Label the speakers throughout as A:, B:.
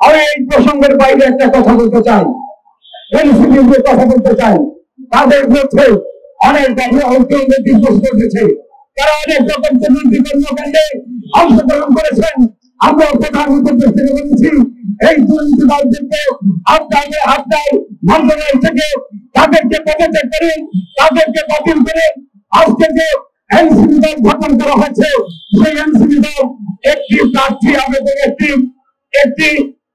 A: আমি এই প্রসঙ্গের বাইরে একটা কথা বলতে চাই, এনসিপির কথা বলতে চাই। তাদের মধ্যে অনেক প্রশ্ন উঠেছে, তারা অনেক রকম দুর্নীতি কর্মকাণ্ডে অংশগ্রহণ করেছেন। আমরা প্রধান উপদেশ থেকে বলেছি, এই দুর্নীতি দলদেরকে আপনার মন্ত্রণালয় থেকে তাদেরকে পদত্যাগ করেন, তাদেরকে বাতিল করেন। আজকে যে এনসিপি দল গঠন করা হয়েছে, সেই এনসিপি দল একটি প্রার্থী আবেদন একটি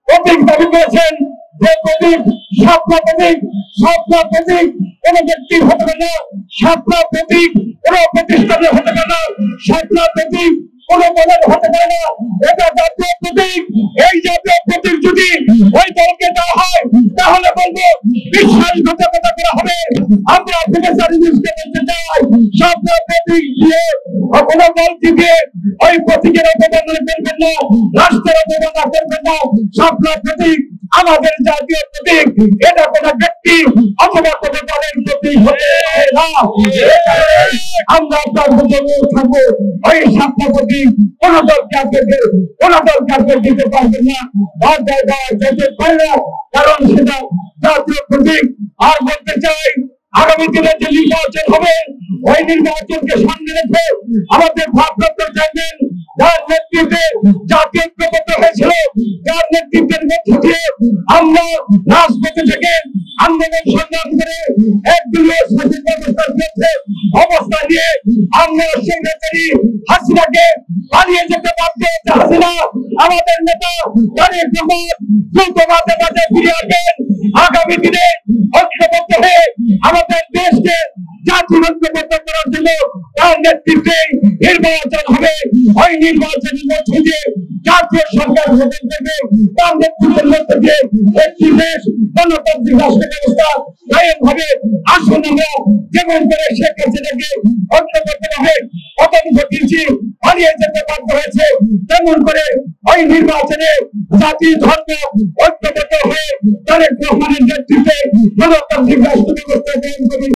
A: প্রতীক দাবি করেছেন, যে প্রতীক স্বপ্ন প্রতীক। স্বপ্ন প্রতীক কোন ব্যক্তির হতে পারে না, স্বপ্ন প্রতীক কোন প্রতিষ্ঠানের হতে পারে না, স্বপ্ন প্রতীক কোন দলের হতে পারে না। এটা জাতীয় প্রতীক। এই জাতীয় প্রতীক যদি ওই দলকে দেওয়া হয়, তাহলে বলবো বিশ্বাসঘাতকতা করা হবে। আমরা প্রফেসর ইউনূসকে বলতে চাই, স্বপ্ন প্রতীক দিয়ে কোন দলকে দিয়ে ওই প্রতীকের অবমাননা করবেন না, রাষ্ট্রের অবমাননা করবেন না। স্বপ্ন প্রতীক আমাদের জাতীয় প্রতীক, এটা কোন ব্যক্তি অথবা কোন দলের প্রতীক হতে পারে না। আমরা আপনার থাকবো, ওই স্বপ্ন প্রতীক কোন দলকে আপনাদের দিতে পারবেন না, যেতে পারে না, কারণ সেটা জাতীয় প্রতীক। আর বলতে চাই, আগামী দিনে যে নির্বাচন হবে, ওই নির্বাচনকে সামনে রেখে আমাদের ভারপ্রাপ্ত চেয়ারম্যান, যার নেতৃত্বে জাতীয় ঐক্যবদ্ধ হয়েছিল, যার নেতৃত্বের মধ্য দিয়ে আমরা রাজপথে থেকে আন্দোলন সংগ্রাম করে একদলীয় শাসন ব্যবস্থার বিরুদ্ধে অবস্থা নিয়ে আমরা সেক্রেটারি হাসিনাকে পালিয়ে যেতে বাধ্য হচ্ছে। হাসিনা আমাদের নেতা, তারেক রহমান দ্রুত বাজে ফিরে আসবেন। আগামী দিনে ঐক্যবদ্ধ হয়ে আমাদের দেশকে জাতীয় ঐক্যবদ্ধ করার জন্য তার নেতৃত্বে নির্বাচন হবে। ওই নির্বাচনের মধ্য দিয়ে জাতীয় সরকার গঠন করবে, তার নেতৃত্বের মধ্য দিয়ে একটি দেশ গণতান্ত্রিক রাষ্ট্র ব্যবস্থা কায়েম হবে। আসুন আমরা যেমন করে শেখ হাসিনাকে ঐক্যবদ্ধভাবে পতন ঘটিয়েছি, পালিয়ে যেতে বাধ্য হয়েছে, তেমন করে ওই নির্বাচনে জাতি ধর্ম ঐক্যবদ্ধ হয়ে তারেক রহমানের নেতৃত্বে গণতান্ত্রিক রাষ্ট্র ব্যবস্থা কায়েম করি।